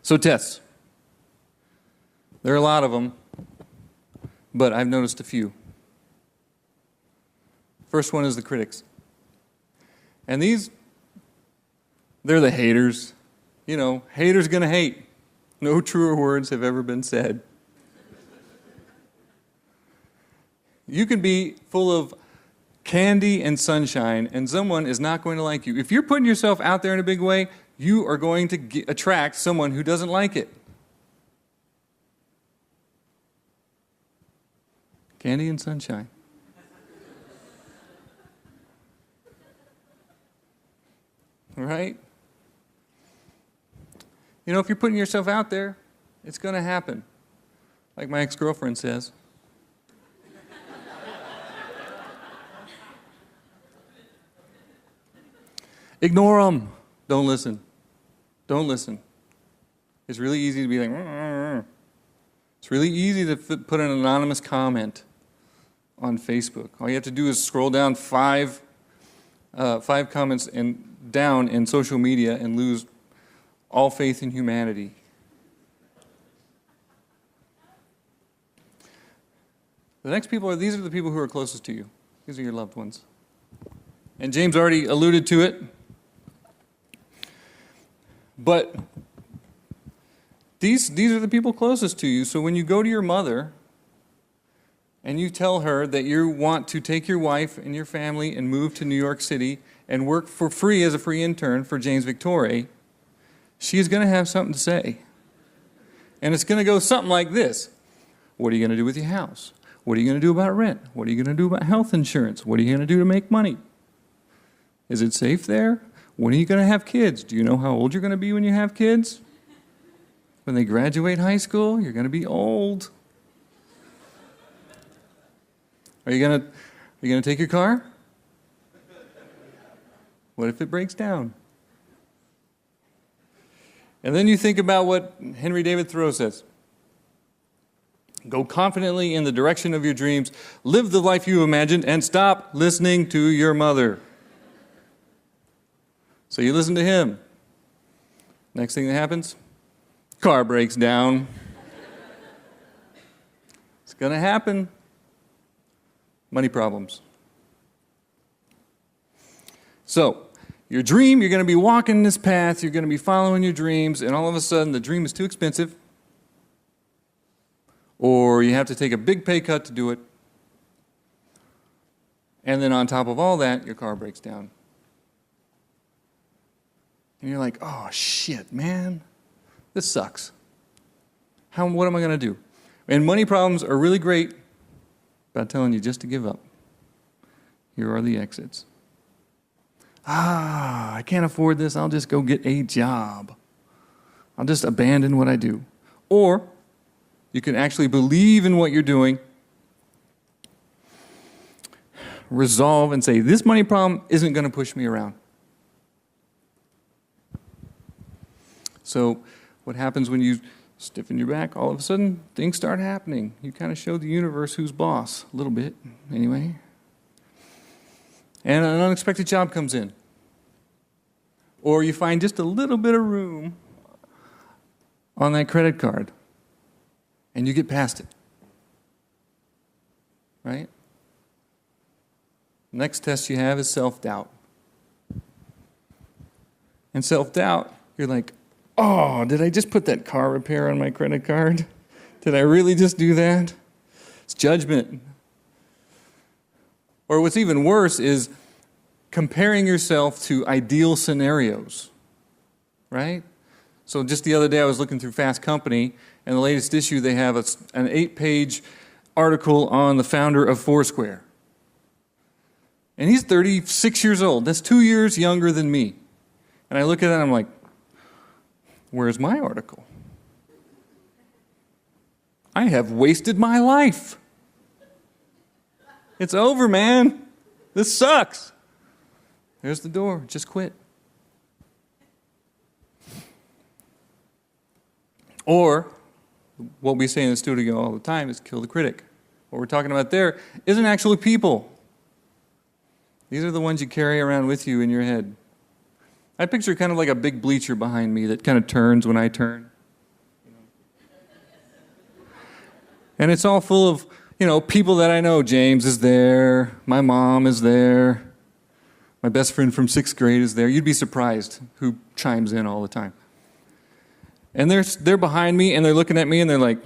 So tests. There are a lot of them, but I've noticed a few. First one is the critics. And they're the haters. You know, haters gonna hate. No truer words have ever been said. You can be full of candy and sunshine, and someone is not going to like you. If you're putting yourself out there in a big way, you are going to attract someone who doesn't like it. Candy and sunshine. Right? You know, if you're putting yourself out there, it's going to happen. Like my ex-girlfriend says. Ignore them. Don't listen. Don't listen. It's really easy to be like, it's really easy to put an anonymous comment on Facebook. All you have to do is scroll down five comments and down in social media and lose all faith in humanity. The next people these are the people who are closest to you. These are your loved ones. And James already alluded to it. But these are the people closest to you. So when you go to your mother and you tell her that you want to take your wife and your family and move to New York City and work for free as a free intern for James Victore, she is going to have something to say. And it's going to go something like this. What are you going to do with your house? What are you going to do about rent? What are you going to do about health insurance? What are you going to do to make money? Is it safe there? When are you going to have kids? Do you know how old you're going to be when you have kids? When they graduate high school, you're going to be old. Are you going to take your car? What if it breaks down? And then you think about what Henry David Thoreau says. Go confidently in the direction of your dreams, live the life you imagined, and stop listening to your mother. So you listen to him. Next thing that happens, car breaks down. It's going to happen. Money problems. So, your dream, you're going to be walking this path, you're going to be following your dreams, and all of a sudden the dream is too expensive, or you have to take a big pay cut to do it, and then on top of all that, your car breaks down. And you're like, oh shit, man, this sucks. What am I going to do? And money problems are really great about telling you just to give up. Here are the exits. I can't afford this, I'll just go get a job. I'll just abandon what I do. Or you can actually believe in what you're doing, resolve and say, this money problem isn't going to push me around. So what happens when you stiffen your back? All of a sudden, things start happening. You kind of show the universe who's boss, a little bit, anyway. And an unexpected job comes in. Or you find just a little bit of room on that credit card, and you get past it. Right? Next test you have is self-doubt. And self-doubt, you're like, oh, did I just put that car repair on my credit card? Did I really just do that? It's judgment. Or what's even worse is comparing yourself to ideal scenarios, right? So just the other day I was looking through Fast Company, and the latest issue they have an 8-page article on the founder of Foursquare. And he's 36 years old. That's 2 years younger than me. And I look at that and I'm like, where's my article? I have wasted my life. It's over, man. This sucks. There's the door. Just quit. Or, what we say in the studio all the time is kill the critic. What we're talking about there isn't actually people. These are the ones you carry around with you in your head. I picture kind of like a big bleacher behind me that kind of turns when I turn. And it's all full of, people that I know. James is there. My mom is there. My best friend from 6th grade is there. You'd be surprised who chimes in all the time. And they're behind me, and they're looking at me, and they're like,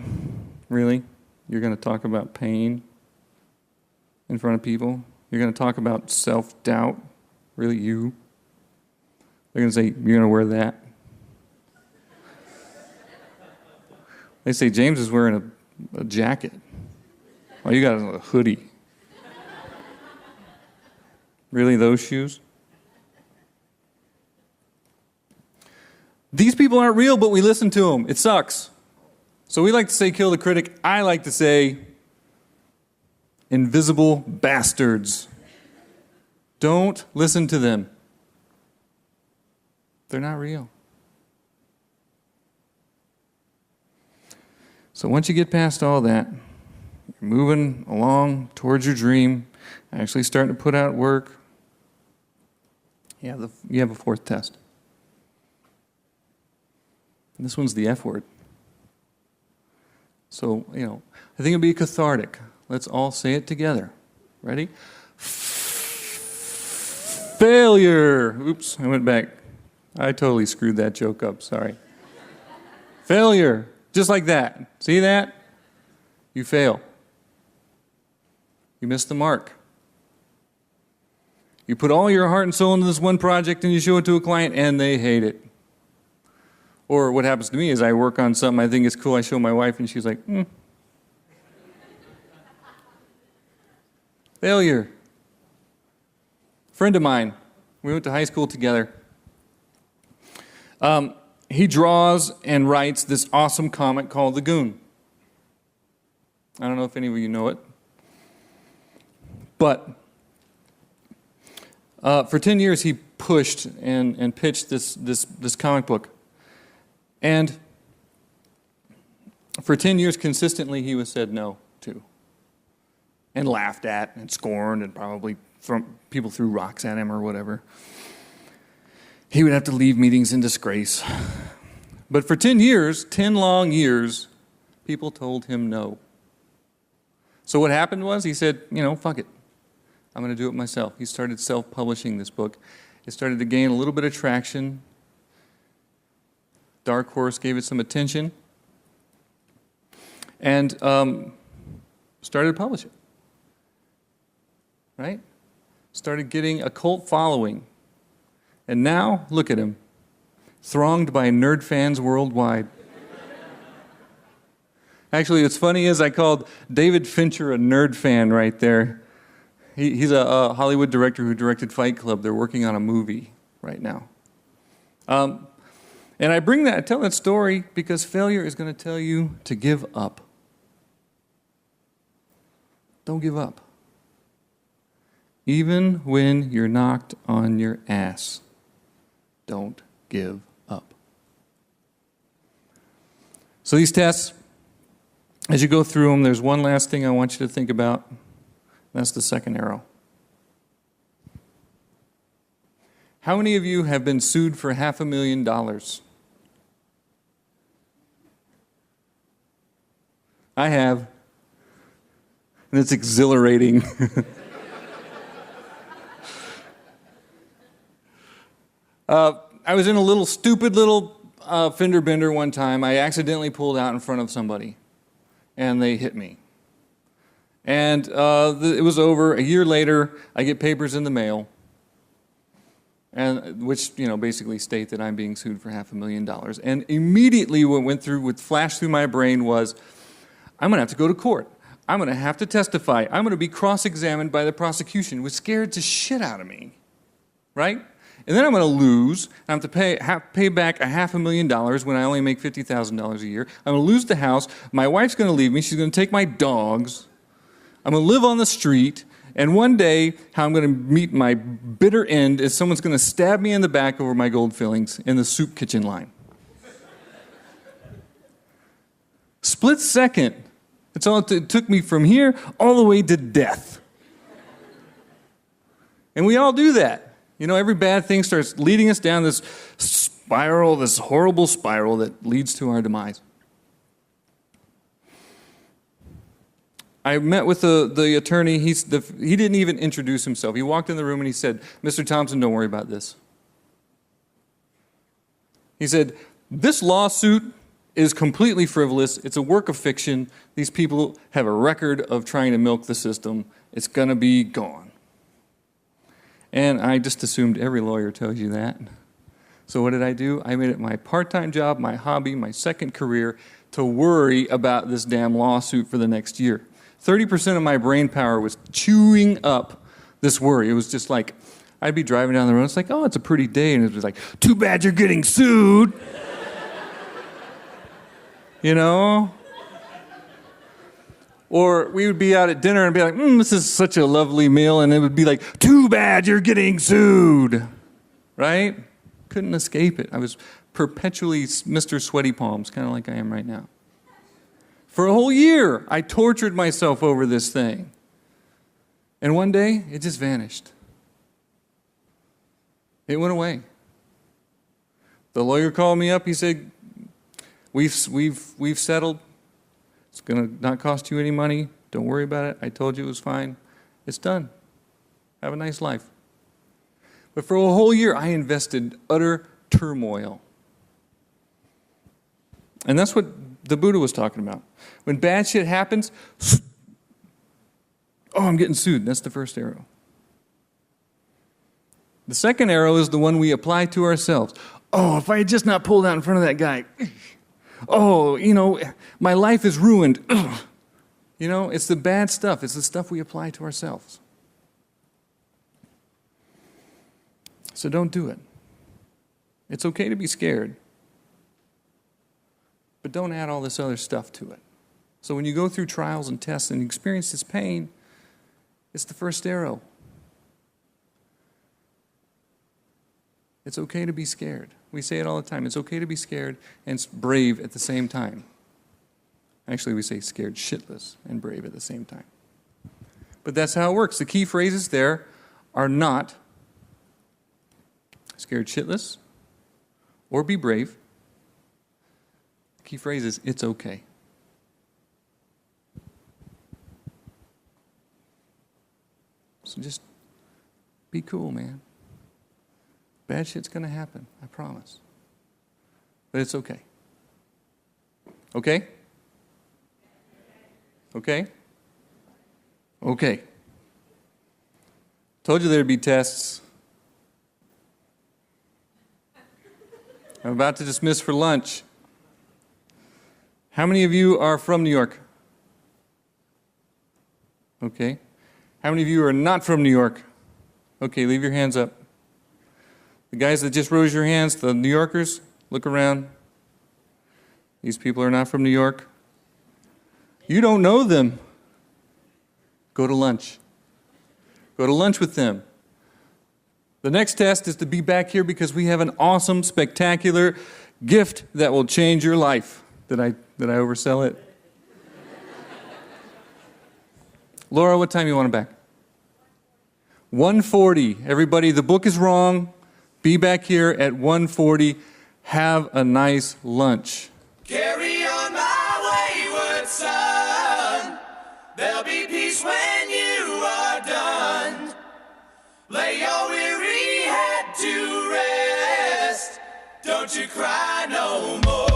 really? You're going to talk about pain in front of people? You're going to talk about self-doubt? Really, you? They're going to say, you're going to wear that? They say, James is wearing a jacket. Oh, you got a hoodie. Really, those shoes? These people aren't real, but we listen to them. It sucks. So we like to say kill the critic. I like to say invisible bastards. Don't listen to them. They're not real. So once you get past all that, you're moving along towards your dream, actually starting to put out work, you have a fourth test. And this one's the F word. So, I think it'd be cathartic. Let's all say it together. Ready? Failure. Oops, I went back. I totally screwed that joke up, sorry. Failure. Just like that. See that? You fail. You miss the mark. You put all your heart and soul into this one project and you show it to a client and they hate it. Or what happens to me is I work on something I think is cool, I show my wife and she's like, Failure. Friend of mine, we went to high school together. He draws and writes this awesome comic called The Goon. I don't know if any of you know it. But for 10 years he pushed and pitched this comic book. And for 10 years consistently he was said no to. And laughed at and scorned and probably people threw rocks at him or whatever. He would have to leave meetings in disgrace. But for 10 years, 10 long years, people told him no. So what happened was he said, fuck it. I'm going to do it myself. He started self-publishing this book. It started to gain a little bit of traction. Dark Horse gave it some attention. And started to publish it. Right? Started getting a cult following. And now, look at him, thronged by nerd fans worldwide. Actually, what's funny is I called David Fincher a nerd fan right there. He's a Hollywood director who directed Fight Club. They're working on a movie right now. And I tell that story because failure is going to tell you to give up. Don't give up. Even when you're knocked on your ass. Don't give up. So these tests, as you go through them, there's one last thing I want you to think about. That's the second arrow. How many of you have been sued for $500,000? I have. And it's exhilarating. I was in a stupid little fender bender one time. I accidentally pulled out in front of somebody, and they hit me. And it was over. A year later, I get papers in the mail, and which basically state that I'm being sued for $500,000. And immediately, what flashed through my brain was, I'm going to have to go to court. I'm going to have to testify. I'm going to be cross-examined by the prosecution, which scared the shit out of me, right? And then I'm going to lose. I have to pay back $500,000 when I only make $50,000 a year. I'm going to lose the house. My wife's going to leave me. She's going to take my dogs. I'm going to live on the street. And one day, how I'm going to meet my bitter end is someone's going to stab me in the back over my gold fillings in the soup kitchen line. Split second. That's all it took me from here all the way to death. And we all do that. Every bad thing starts leading us down this spiral, this horrible spiral that leads to our demise. I met with the attorney. He didn't even introduce himself. He walked in the room and he said, "Mr. Thompson, don't worry about this." He said, "This lawsuit is completely frivolous. It's a work of fiction. These people have a record of trying to milk the system. It's going to be gone." And I just assumed every lawyer tells you that. So what did I do? I made it my part-time job, my hobby, my second career to worry about this damn lawsuit for the next year. 30% of my brain power was chewing up this worry. It was just like, I'd be driving down the road, it's like, oh, it's a pretty day, and it was like, too bad you're getting sued. You know? Or we would be out at dinner and be like, this is such a lovely meal, and it would be like, too bad you're getting sued. Right? Couldn't escape it. I was perpetually Mr. Sweaty Palms, kind of like I am right now. For a whole year, I tortured myself over this thing. And one day, it just vanished. It went away. The lawyer called me up. He said, we've settled. It's going to not cost you any money. Don't worry about it. I told you it was fine. It's done. Have a nice life. But for a whole year, I invested utter turmoil. And that's what the Buddha was talking about. When bad shit happens, oh, I'm getting sued. That's the first arrow. The second arrow is the one we apply to ourselves. Oh, if I had just not pulled out in front of that guy. Oh, my life is ruined. It's the bad stuff. It's the stuff we apply to ourselves. So don't do it. It's okay to be scared, but don't add all this other stuff to it. So when you go through trials and tests and experience this pain, it's the first arrow. It's okay to be scared. We say it all the time. It's okay to be scared and brave at the same time. Actually, we say scared shitless and brave at the same time. But that's how it works. The key phrases there are not scared shitless or be brave. The key phrase is, it's okay. So just be cool, man. Bad shit's going to happen, I promise. But it's okay. Okay? Okay? Okay. Told you there'd be tests. I'm about to dismiss for lunch. How many of you are from New York? Okay. How many of you are not from New York? Okay, leave your hands up. The guys that just rose your hands, the New Yorkers, look around. These people are not from New York. You don't know them. Go to lunch. Go to lunch with them. The next test is to be back here because we have an awesome, spectacular gift that will change your life. Did I oversell it? Laura, what time you want it back? 1:40. Everybody, the book is wrong. Be back here at 1:40. Have a nice lunch. Carry on my wayward son. There'll be peace when you are done. Lay your weary head to rest. Don't you cry no more.